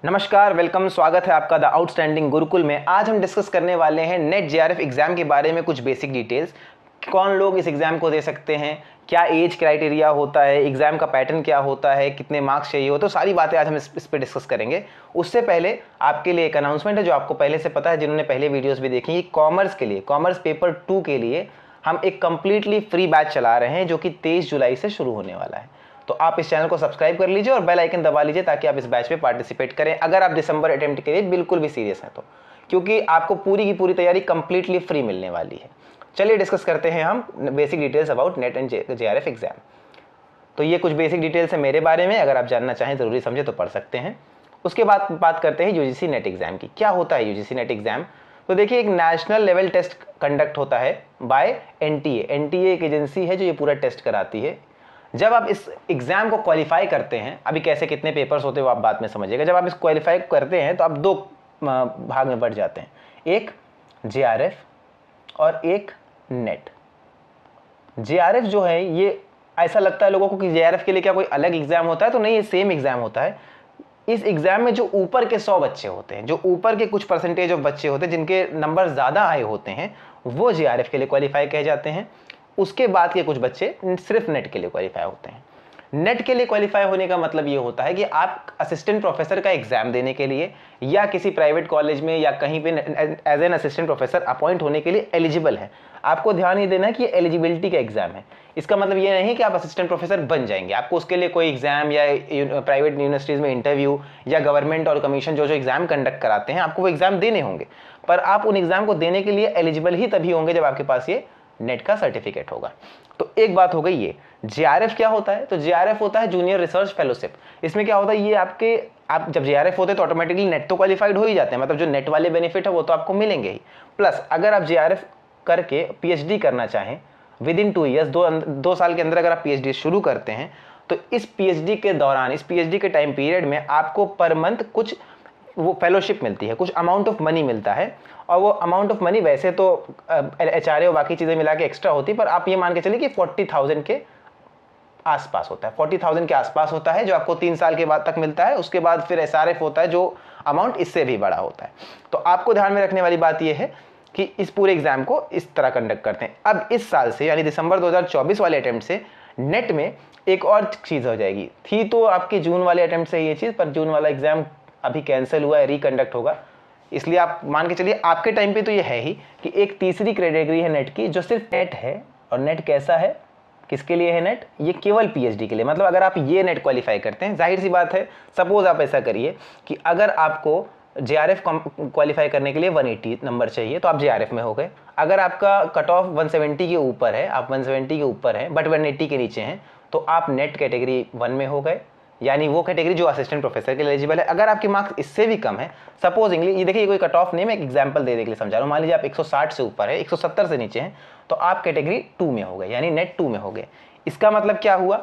नमस्कार, वेलकम, स्वागत है आपका द आउटस्टैंडिंग गुरुकुल में। आज हम डिस्कस करने वाले हैं नेट जेआरएफ एग्जाम के बारे में कुछ बेसिक डिटेल्स। कौन लोग इस एग्जाम को दे सकते हैं, क्या एज क्राइटेरिया होता है, एग्जाम का पैटर्न क्या होता है, कितने मार्क्स चाहिए हो, तो सारी बातें आज हम इस पर डिस्कस करेंगे। उससे पहले आपके लिए एक अनाउंसमेंट है जो आपको पहले से पता है, जिन्होंने पहले वीडियोस भी देखी। कॉमर्स के लिए, कॉमर्स पेपर 2 के लिए हम एक कंप्लीटली फ्री बैच चला रहे हैं जो कि 23 जुलाई से शुरू होने वाला है। तो आप इस चैनल को सब्सक्राइब कर लीजिए और बेल आइकन दबा लीजिए ताकि आप इस बैच में पार्टिसिपेट करें अगर आप दिसंबर अटेम्प्ट के लिए बिल्कुल भी सीरियस हैं तो, क्योंकि आपको पूरी की पूरी तैयारी कंप्लीटली फ्री मिलने वाली है। चलिए डिस्कस करते हैं हम basic details about net and JRF exam. तो ये कुछ बेसिक डिटेल्स है मेरे बारे में, अगर आप जानना चाहें ज़रूरी समझे तो पढ़ सकते हैं। उसके बाद बात करते हैं यूजीसी नेट एग्जाम की। क्या होता है यूजीसी नेट एग्जाम? तो देखिए, एक नेशनल लेवल टेस्ट कंडक्ट होता है बाय एनटीए। एनटीए एक एजेंसी है जो ये पूरा टेस्ट कराती है। जब आप इस एग्जाम को क्वालिफाई करते हैं, अभी कैसे कितने पेपर्स होते हैं वो आप बाद में समझिएगा। जब आप इस क्वालिफाई करते हैं तो आप दो भाग में बढ़ जाते हैं, एक जेआरएफ और एक नेट। जेआरएफ जो है, ये ऐसा लगता है लोगों को कि जेआरएफ के लिए क्या कोई अलग एग्जाम होता है, तो नहीं, ये सेम एग्जाम होता है। इस एग्जाम में जो ऊपर के 100 बच्चे होते हैं, जो ऊपर के कुछ परसेंटेज ऑफ बच्चे होते हैं जिनके नंबर ज़्यादा आए होते हैं, वो जेआरएफ के लिए क्वालिफाई कहे जाते हैं। उसके बाद के कुछ बच्चे सिर्फ नेट के लिए क्वालिफाई होते हैं। नेट के लिए क्वालिफाई होने का मतलब ये होता है कि आप असिस्टेंट प्रोफेसर का एग्जाम देने के लिए या किसी प्राइवेट कॉलेज में या कहीं पे as an assistant professor appoint होने के लिए एलिजिबल है। आपको ध्यान ये देना है कि ये एलिजिबिलिटी का एग्जाम है। इसका मतलब ये नहीं कि आप असिस्टेंट प्रोफेसर बन जाएंगे। आपको उसके लिए कोई एग्जाम या प्राइवेट यूनिवर्सिटीज़ में इंटरव्यू या गवर्नमेंट और कमीशन जो एग्जाम कंडक्ट कराते हैं, आपको वो एग्जाम देने होंगे। पर आप उन एग्जाम को देने के लिए एलिजिबल ही तभी होंगे जब आपके पास ये नेट का सर्टिफिकेट होगा। तो एक बात हो गई ये। जेआरएफ क्या होता है? तो जेआरएफ होता है जूनियर रिसर्च फेलोशिप। इसमें क्या होता है, ये आप जब जेआरएफ होते हैं तो ऑटोमेटिकली नेट तो क्वालिफाइड हो ही जाते हैं, मतलब जो नेट वाले बेनिफिट है वो तो आपको मिलेंगे ही। प्लस अगर आप जेआरएफ करके पीएचडी करना चाहें विद इन 2 ईयर्स, 2 साल के अंदर अगर आप पीएचडी शुरू करते हैं, तो इस पीएचडी के दौरान, इस पीएचडी के टाइम पीरियड में आपको पर मंथ कुछ वो फेलोशिप मिलती है, कुछ अमाउंट ऑफ मनी मिलता है। और वो अमाउंट ऑफ मनी वैसे तो एचआरए और बाकी चीज़ें मिला के एक्स्ट्रा होती है, पर आप ये मान के चलिए कि 40,000 के आसपास होता है। 40,000 के आसपास होता है जो आपको 3 साल के बाद तक मिलता है। उसके बाद फिर एसआरएफ होता है जो अमाउंट इससे भी बड़ा होता है। तो आपको ध्यान में रखने वाली बात यह है कि इस पूरे एग्जाम को इस तरह कंडक्ट करते हैं। अब इस साल से, यानी दिसंबर 2024 वाले अटेम्प्ट से, नेट में एक और चीज़ हो जाएगी। थी तो आपके जून वाले अटेम्प्ट से ये चीज़, पर जून वाला एग्जाम अभी कैंसिल हुआ है, रिकंडक्ट होगा। इसलिए आप मान के चलिए आपके टाइम पे तो ये है ही कि एक तीसरी कैटेगरी है नेट की, जो सिर्फ नेट है। और नेट कैसा है, किसके लिए है नेट? ये केवल पीएचडी के लिए। मतलब अगर आप ये नेट क्वालिफाई करते हैं, जाहिर सी बात है, सपोज आप ऐसा करिए कि अगर आपको जेआरएफ क्वालिफाई करने के लिए 180 नंबर चाहिए तो आप जेआरएफ में हो गए। अगर आपका कट ऑफ 170 के ऊपर है, आप 170 के ऊपर हैं बट 180 के नीचे हैं, तो आप नेट कैटेगरी 1 में हो गए, यानी वो कैटेगरी जो असिस्टेंट प्रोफेसर के लिए एलिजिबल है। अगर आपके मार्क्स इससे भी कम है, सपोजिंगली, ये देखिए कोई कट ऑफ नहीं, मैं एक एग्जांपल देने के लिए समझा रहा हूँ। मान लीजिए आप 160 से ऊपर है, 170 से नीचे हैं, तो आप कैटेगरी 2 में हो गए, यानी नेट 2 में हो गए। इसका मतलब क्या हुआ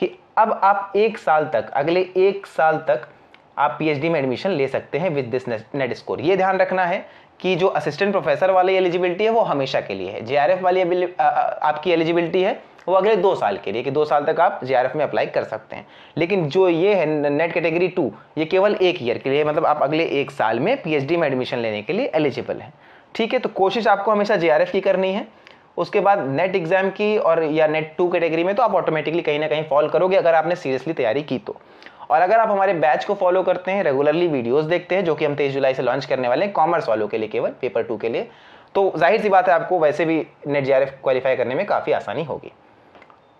कि अब आप 1 साल तक, अगले 1 साल तक आप पीएचडी में एडमिशन ले सकते हैं विद दिस नेट स्कोर। ये ध्यान रखना है कि जो असिस्टेंट प्रोफेसर वाली एलिजिबिलिटी है वो हमेशा के लिए है। जेआरएफ वाली आपकी एलिजिबिलिटी है वो अगले 2 साल के लिए, कि 2 साल तक आप जेआरएफ में अप्लाई कर सकते हैं। लेकिन जो ये है नेट कैटेगरी 2, ये केवल 1 ईयर के लिए, मतलब आप अगले 1 साल में पीएचडी में एडमिशन लेने के लिए एलिजिबल हैं। ठीक है, तो कोशिश आपको हमेशा जेआरएफ की करनी है। उसके बाद नेट एग्जाम की और या नेट 2 कैटेगरी में तो आप ऑटोमेटिकली कहीं ना कहीं फॉल करोगे अगर आपने सीरियसली तैयारी की तो। और अगर आप हमारे बैच को फॉलो करते हैं, रेगुलरली वीडियोस देखते हैं, जो कि हम 23 जुलाई से लॉन्च करने वाले हैं कॉमर्स वालों के लिए, केवल पेपर 2 के लिए, तो जाहिर सी बात है आपको वैसे भी नेट जेआरएफ क्वालिफाई करने में काफ़ी आसानी होगी।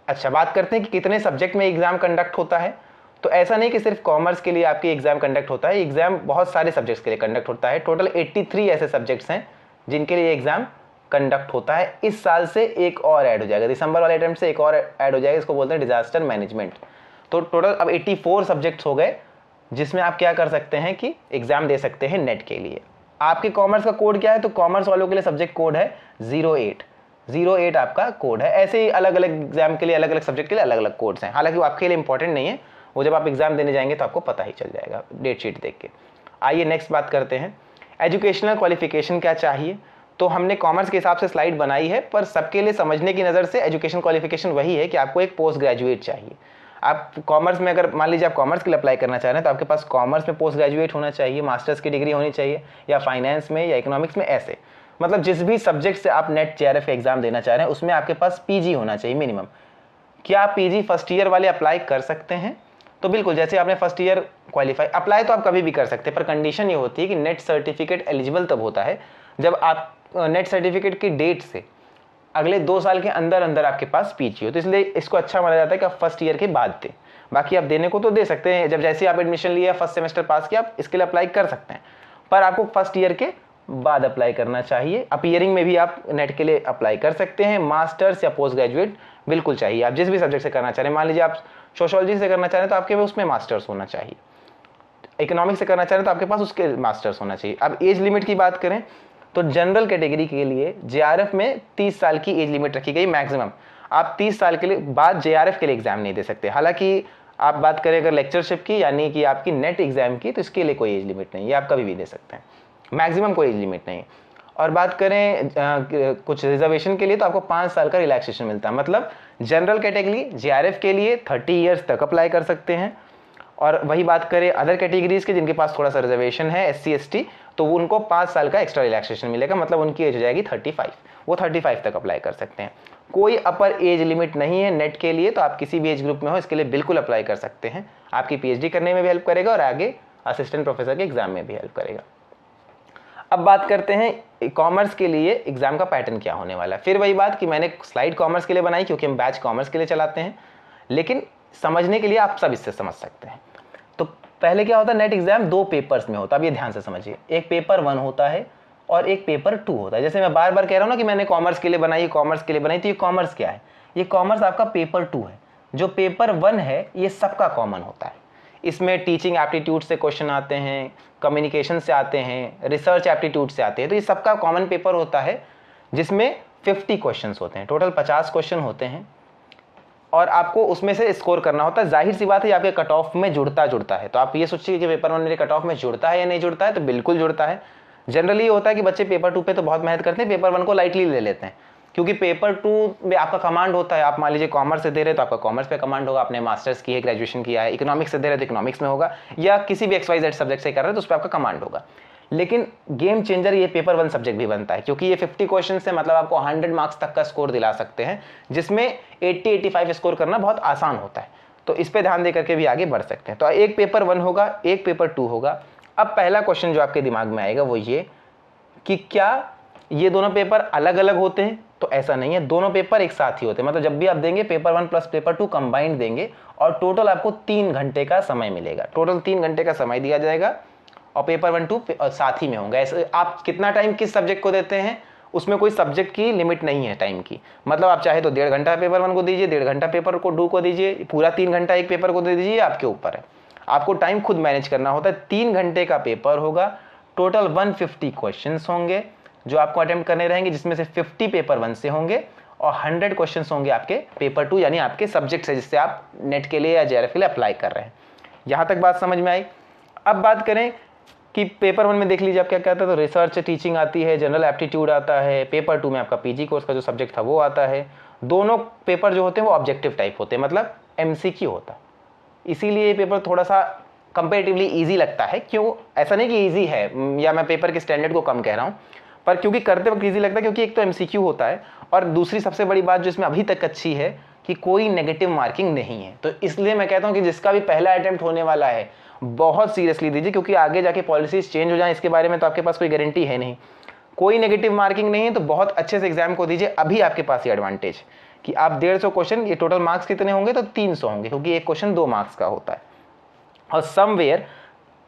अच्छा, बात करते हैं कि कितने सब्जेक्ट में एग्जाम कंडक्ट होता है। तो ऐसा नहीं कि सिर्फ कॉमर्स के लिए आपकी एग्जाम कंडक्ट होता है, एग्जाम बहुत सारे सब्जेक्ट्स के लिए कंडक्ट होता है। टोटल 83 ऐसे सब्जेक्ट्स हैं जिनके लिए एग्जाम कंडक्ट होता है। इस साल से एक और ऐड हो जाएगा, दिसंबर वाले अटेम्प्ट से एक और ऐड हो जाएगा, इसको बोलते हैं डिजास्टर मैनेजमेंट। तो टोटल अब 84 सब्जेक्ट्स हो गए जिसमें आप क्या कर सकते हैं कि एग्जाम दे सकते हैं नेट के लिए। आपके कॉमर्स का कोड क्या है? तो कॉमर्स वालों के लिए सब्जेक्ट कोड है 08 आपका कोड है। ऐसे ही अलग अलग एग्जाम के लिए, अलग अलग सब्जेक्ट के लिए अलग अलग कोड्स हैं। हालांकि वो आपके लिए इंपॉर्टेंट नहीं है, वो जब आप एग्जाम देने जाएंगे तो आपको पता ही चल जाएगा डेट शीट देख के। आइए नेक्स्ट बात करते हैं, एजुकेशनल क्वालिफिकेशन क्या चाहिए। तो हमने कॉमर्स के हिसाब से स्लाइड बनाई है, पर सबके लिए समझने की नज़र से एजुकेशन क्वालिफिकेशन वही है कि आपको एक पोस्ट ग्रेजुएट चाहिए। आप कॉमर्स में, अगर मान लीजिए आप कॉमर्स के लिए अप्लाई करना चाह रहे हैं तो आपके पास कॉमर्स में पोस्ट ग्रेजुएट होना चाहिए, मास्टर्स की डिग्री होनी चाहिए, या फाइनेंस में या इकोनॉमिक्स में, ऐसे मतलब जिस भी सब्जेक्ट से आप नेट जेआरएफ एग्जाम देना चाह रहे हैं उसमें आपके पास पीजी होना चाहिए मिनिमम। क्या आप पीजी फर्स्ट ईयर वाले अप्लाई कर सकते हैं? तो बिल्कुल, जैसे आपने फर्स्ट ईयर क्वालिफाई, अप्लाई तो आप कभी भी कर सकते हैं, पर कंडीशन ये होती है कि नेट सर्टिफिकेट एलिजिबल तब होता है जब आप नेट सर्टिफिकेट की डेट से अगले 2 साल के अंदर अंदर आपके पास पीजी हो। तो इसलिए इसको अच्छा माना जाता है कि आप फर्स्ट ईयर के बाद दें। बाकी आप देने को तो दे सकते हैं, जब जैसे आप एडमिशन लिया, फर्स्ट सेमेस्टर पास किया, आप इसके लिए अप्लाई कर सकते हैं, पर आपको फर्स्ट ईयर के बाद अप्लाई करना चाहिए। अपीयरिंग में भी आप नेट के लिए अप्लाई कर सकते हैं। मास्टर्स या पोस्ट ग्रेजुएट बिल्कुल चाहिए, आप जिस भी सब्जेक्ट से करना चाह रहे हैं। मान लीजिए आप सोशियोलॉजी से करना चाह रहे हैं तो आपके उसमें मास्टर्स होना चाहिए, इकोनॉमिक्स से करना चाह रहे हैं तो आपके पास उसके मास्टर्स होना चाहिए। अब एज लिमिट की बात करें तो जनरल कैटेगरी के लिए जेआरएफ में 30 साल की एज लिमिट रखी गई मैक्सिमम। आप 30 साल के लिए बाद जेआरएफ के लिए एग्जाम नहीं दे सकते। हालांकि आप बात करें अगर लेक्चरशिप की, यानी कि आपकी नेट एग्जाम की, तो इसके लिए कोई एज लिमिट नहीं है, आप कभी भी दे सकते हैं, मैक्सिमम कोई एज लिमिट नहीं है। और बात करें कुछ रिजर्वेशन के लिए तो आपको 5 साल का रिलैक्सेशन मिलता है। मतलब जनरल कैटेगरी जेआरएफ के लिए 30 ईयर्स तक अप्लाई कर सकते हैं। और वही बात करें अदर कैटेगरीज के जिनके पास थोड़ा सा रिजर्वेशन है, SC ST, तो उनको 5 साल का एक्स्ट्रा रिलैक्सेशन मिलेगा, मतलब उनकी एज हो जाएगी 35, वो 35 तक अप्लाई कर सकते हैं। कोई अपर एज लिमिट नहीं है नेट के लिए, तो आप किसी भी एज ग्रुप में हो इसके लिए बिल्कुल अप्लाई कर सकते हैं। आपकी PhD करने में भी हेल्प करेगा और आगे असिस्टेंट प्रोफेसर के एग्जाम में भी हेल्प करेगा। अब बात करते हैं कॉमर्स के लिए एग्जाम का पैटर्न क्या होने वाला है। फिर वही बात कि मैंने स्लाइड कॉमर्स के लिए बनाई क्योंकि हम बैच कॉमर्स के लिए चलाते हैं, लेकिन समझने के लिए आप सब इससे समझ सकते हैं। तो पहले क्या होता है, नेट एग्जाम 2 पेपर्स में होता है। अब ये ध्यान से समझिए, एक पेपर 1 होता है और एक पेपर 2 होता है। जैसे मैं बार बार कह रहा हूँ ना कि मैंने कॉमर्स के लिए बनाई, कॉमर्स के लिए बनाई, तो ये कॉमर्स क्या है, ये कॉमर्स आपका पेपर 2 है। जो पेपर 1 है ये सबका कॉमन होता है। इसमें टीचिंग एप्टीट्यूड से क्वेश्चन आते हैं, कम्युनिकेशन से आते हैं, रिसर्च एप्टीट्यूड से आते हैं। तो ये सबका कॉमन पेपर होता है जिसमें 50 क्वेश्चंस होते हैं, टोटल 50 क्वेश्चन होते हैं और आपको उसमें से स्कोर करना होता है। जाहिर सी बात है, आपके कट ऑफ में जुड़ता है। तो आप ये सोचिए कि पेपर 1 मेरे कट ऑफ में जुड़ता है या नहीं जुड़ता है, तो बिल्कुल जुड़ता है। जनरली ये होता है कि बच्चे पेपर 2 पे तो बहुत मेहनत करते हैं, पेपर 1 को लाइटली ले लेते हैं, क्योंकि पेपर 2 में आपका कमांड होता है। आप मान लीजिए कॉमर्स से दे रहे हैं तो आपका कॉमर्स पे कमांड होगा, आपने मास्टर्स की है, ग्रेजुएशन किया है, इकोनॉमिक्स से दे रहे हैं तो इकोनॉमिक्स में होगा, या किसी भी XYZ सब्जेक्ट से कर रहे हैं तो उस पर आपका कमांड होगा। लेकिन गेम चेंजर ये पेपर 1 सब्जेक्ट भी बनता है, क्योंकि ये 50 क्वेश्चन से मतलब आपको 100 मार्क्स तक का स्कोर दिला सकते हैं, जिसमें 80-85 स्कोर करना बहुत आसान होता है। तो इस पे ध्यान दे करके भी आगे बढ़ सकते हैं। तो एक पेपर 1 होगा, एक पेपर 2 होगा। अब पहला क्वेश्चन जो आपके दिमाग में आएगा वो ये कि क्या ये दोनों पेपर अलग अलग होते हैं? तो ऐसा नहीं है, दोनों पेपर एक साथ ही होते हैं। मतलब जब भी आप देंगे पेपर 1 प्लस पेपर 2 कंबाइंड देंगे और टोटल आपको 3 घंटे का समय मिलेगा। टोटल 3 घंटे का समय दिया जाएगा और पेपर 1 2 साथ ही में होंगे। ऐसे आप कितना टाइम किस सब्जेक्ट को देते हैं उसमें कोई सब्जेक्ट की लिमिट नहीं है टाइम की। मतलब आप चाहे तो 1.5 घंटा पेपर 1 को दीजिए, 1.5 घंटा पेपर को 2 को दीजिए, पूरा 3 घंटा एक पेपर को दे दीजिए, आपके ऊपर है। आपको टाइम खुद मैनेज करना होता है। 3 घंटे का पेपर होगा, टोटल 150 क्वेश्चन होंगे जो आपको अटेम्प्ट करने रहेंगे, जिसमें से 50 पेपर 1 से होंगे और 100 क्वेश्चन होंगे आपके पेपर 2, यानी आपके सब्जेक्ट से जिससे आप नेट के लिए या JRF के लिए अप्लाई कर रहे हैं। यहाँ तक बात समझ में आई। अब बात करें कि पेपर 1 में देख लीजिए आप क्या कहता है, तो रिसर्च टीचिंग आती है, जनरल एप्टीट्यूड आता है। पेपर 2 में आपका PG कोर्स का जो सब्जेक्ट था वो आता है। दोनों पेपर जो होते हैं वो ऑब्जेक्टिव टाइप होते हैं, मतलब MCQ होता है। इसीलिए ये पेपर थोड़ा सा कंपेरेटिवली ईजी लगता है। क्यों? ऐसा नहीं कि ईजी है या मैं पेपर के स्टैंडर्ड को कम कह रहा हूँ, पर क्योंकि करते वक्त ईजी लगता है, क्योंकि एक तो MCQ होता है और दूसरी सबसे बड़ी बात जो इसमें अभी तक अच्छी है कि कोई नेगेटिव मार्किंग नहीं है। तो इसलिए मैं कहता हूँ कि जिसका भी पहला अटेम्प्ट होने वाला है बहुत सीरियसली दीजिए, क्योंकि आगे जाके पॉलिसीज चेंज हो जाए इसके बारे में तो आपके पास कोई गारंटी है नहीं। कोई नेगेटिव मार्किंग नहीं है तो बहुत अच्छे से एग्जाम को दीजिए। अभी आपके पास ये एडवांटेज कि आप 150 क्वेश्चन, ये टोटल मार्क्स कितने होंगे तो 300 होंगे, क्योंकि एक क्वेश्चन 2 मार्क्स का होता है। और समवेयर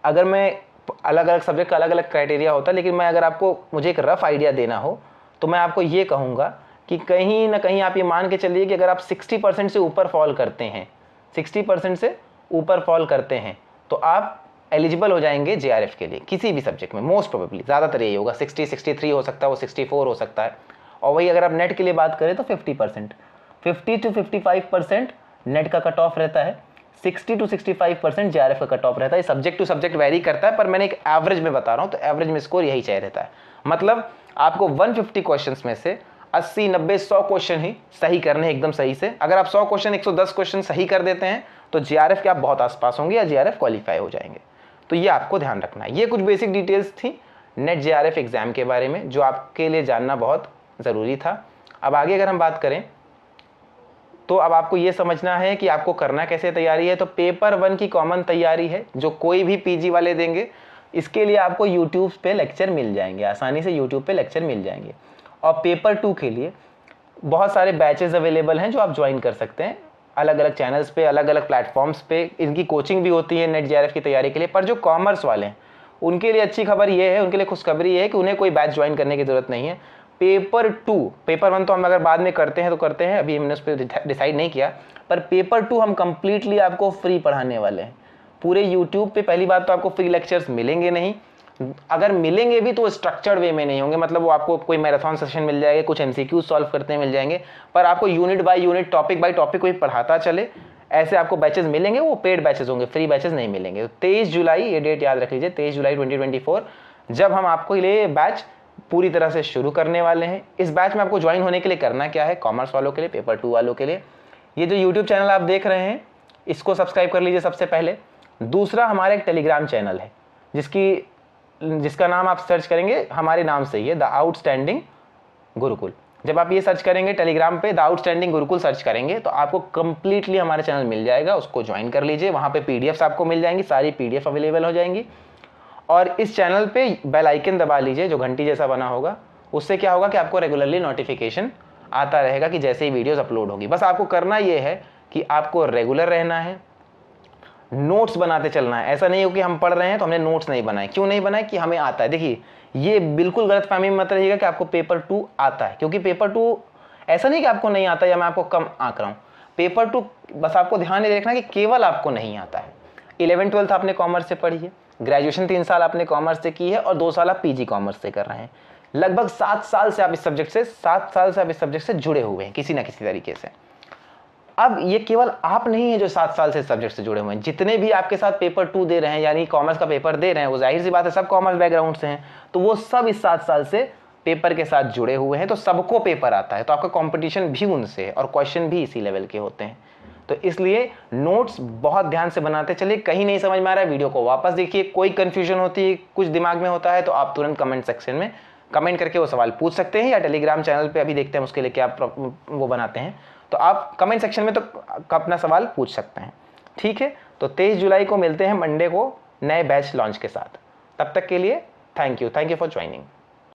अगर मैं अलग अलग सब्जेक्ट का अलग अलग क्राइटेरिया होता है, लेकिन मैं अगर आपको मुझे एक रफ आइडिया देना हो तो मैं आपको ये कहूँगा कि कहीं ना कहीं आप ये मान के चलिए कि अगर आप 60% से ऊपर फॉल करते हैं, 60% से ऊपर फॉल करते हैं तो आप एलिजिबल हो जाएंगे JRF के लिए किसी भी सब्जेक्ट में। मोस्ट प्रोबेबली ज़्यादातर यही होगा, 60 63 हो सकता है, वो 64 हो सकता है। और वही अगर आप नेट के लिए बात करें तो 50% 50 to 55% नेट का कट ऑफ रहता है, 60 to 65% JRF का कट ऑफ रहता है। सब्जेक्ट टू सब्जेक्ट वेरी करता है, पर मैंने एक एवरेज में बता रहा हूँ, तो एवरेज में स्कोर यही चाहिए रहता है। मतलब आपको 150 क्वेश्चंस में से 80 90 100 क्वेश्चन ही सही करने हैं एकदम सही से। अगर आप 100 क्वेश्चन 110 क्वेश्चन सही कर देते हैं तो JRF के आप बहुत आसपास होंगे या JRF क्वालिफाई हो जाएंगे। तो ये आपको ध्यान रखना है। ये कुछ बेसिक डिटेल्स थी नेट JRF एग्ज़ाम के बारे में जो आपके लिए जानना बहुत ज़रूरी था। अब आगे अगर हम बात करें तो अब आपको ये समझना है कि आपको करना कैसे तैयारी है। तो पेपर 1 की कॉमन तैयारी है जो कोई भी PG वाले देंगे। इसके लिए आपको यूट्यूब पे लेक्चर मिल जाएंगे, आसानी से यूट्यूब पे लेक्चर मिल जाएंगे। और पेपर 2 के लिए बहुत सारे बैचेस अवेलेबल हैं जो आप ज्वाइन कर सकते हैं अलग अलग चैनल्स पे, अलग अलग प्लेटफॉर्म्स पे। इनकी कोचिंग भी होती है नेट JRF की तैयारी के लिए। पर जो कॉमर्स वाले हैं उनके लिए अच्छी खबर ये है, उनके लिए खुशखबरी ये है कि उन्हें कोई बैच ज्वाइन करने की ज़रूरत नहीं है। पेपर 2, पेपर 1 तो हम अगर बाद में करते हैं तो करते हैं, अभी हमने उस पर डिसाइड नहीं किया। पर पेपर 2 हम कंप्लीटली आपको फ्री पढ़ाने वाले हैं पूरे यूट्यूब पे। पहली बात तो आपको फ्री लेक्चर्स मिलेंगे नहीं, अगर मिलेंगे भी तो स्ट्रक्चर्ड वे में नहीं होंगे। मतलब वो आपको कोई मैराथन सेशन मिल जाएगा, कुछ MCQ सॉल्व करते मिल जाएंगे, पर आपको unit by unit, topic by topic कोई पढ़ाता चले, ऐसे आपको बैचेस मिलेंगे। वो पेड बैचेस होंगे, फ्री बैचेस नहीं मिलेंगे। तो 23 जुलाई, ये डेट याद रख लीजिए, 23 जुलाई 2024 जब हम आपको लिए बैच पूरी तरह से शुरू करने वाले हैं। इस बैच में आपको ज्वाइन होने के लिए करना क्या है, कॉमर्स वालों के लिए, पेपर 2 वालों के लिए, ये जो यूट्यूब चैनल आप देख रहे हैं इसको सब्सक्राइब कर लीजिए सबसे पहले। दूसरा, हमारा एक टेलीग्राम चैनल है जिसका नाम आप सर्च करेंगे हमारे नाम से ही है, द आउटस्टैंडिंग गुरुकुल। जब आप ये सर्च करेंगे टेलीग्राम पे, द आउटस्टैंडिंग गुरुकुल सर्च करेंगे तो आपको कंप्लीटली हमारा चैनल मिल जाएगा, उसको ज्वाइन कर लीजिए। वहाँ पे PDFs आपको मिल जाएंगी, सारी PDF अवेलेबल हो जाएंगी। और इस चैनल पे बेल आइकन दबा लीजिए जो घंटी जैसा बना होगा। उससे क्या होगा कि आपको रेगुलरली नोटिफिकेशन आता रहेगा कि जैसे ही वीडियोस अपलोड होगी। बस आपको करना ये है कि आपको रेगुलर रहना है, नोट्स बनाते चलना है। ऐसा नहीं हो कि हम पढ़ रहे हैं तो हमने नोट्स नहीं बनाए। क्यों नहीं बनाए? कि हमें आता है। देखिए, ये बिल्कुल गलतफहमी में मत रहिएगा कि आपको पेपर 2 आता है, क्योंकि पेपर 2 ऐसा नहीं कि आपको नहीं आता या मैं आपको कम आंक रहा हूँ। पेपर 2 बस आपको ध्यान ये देखना कि केवल आपको नहीं आता है। 11th 12th आपने कॉमर्स से पढ़ी है, ग्रेजुएशन 3 साल आपने कॉमर्स से की है और 2 साल आप PG कॉमर्स से कर रहे हैं। लगभग 7 साल से आप इस सब्जेक्ट से जुड़े हुए हैं किसी ना किसी तरीके से। अब ये केवल आप नहीं है जो 7 साल से सब्जेक्ट से जुड़े हुए हैं, जितने भी आपके साथ पेपर 2 दे रहे हैं, यानी कॉमर्स का पेपर दे रहे हैं, वो जाहिर सी बात है सब कॉमर्स बैकग्राउंड से हैं, तो वो सब इस 7 साल से पेपर के साथ जुड़े हुए हैं, तो सबको पेपर आता है। तो आपका कंपटीशन भी उनसे है और क्वेश्चन भी इसी लेवल के होते हैं। तो इसलिए नोट्स बहुत ध्यान से बनाते चलिए। कहीं नहीं समझ में आ रहा है, वीडियो को वापस देखिए। कोई कंफ्यूजन होती है, कुछ दिमाग में होता है, तो आप तुरंत कमेंट सेक्शन में कमेंट करके वो सवाल पूछ सकते हैं, या टेलीग्राम चैनल पे अभी देखते हैं उसके लिए क्या वो बनाते हैं, तो आप कमेंट सेक्शन में तो अपना सवाल पूछ सकते हैं। ठीक है, तो 23 जुलाई को मिलते हैं मंडे को नए बैच लॉन्च के साथ। तब तक के लिए थैंक यू फॉर ज्वाइनिंग।